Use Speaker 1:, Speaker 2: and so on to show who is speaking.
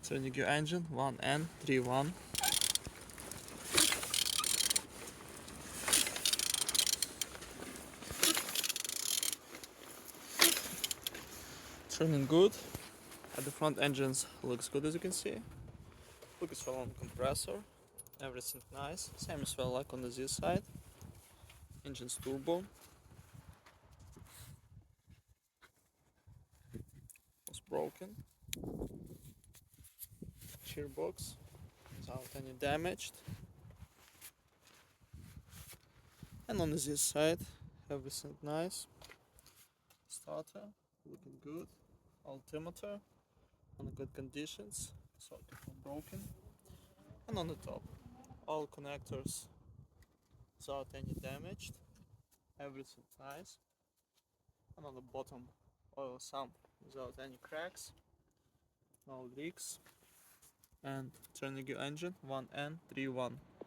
Speaker 1: Turning your engine 1N31. Turning good. At the front engines looks good, as you can see. Look as well on compressor. Everything nice. Same as well like on the Z side. Engine's turbo. Was broken. Gearbox without any damage. And on the Z side, everything nice. Starter looking good. Altimeter on good conditions, socket not broken. And on the top, all connectors without any damage. Everything nice. And on the bottom, oil sump without any cracks, no leaks. And turning your engine 1N31.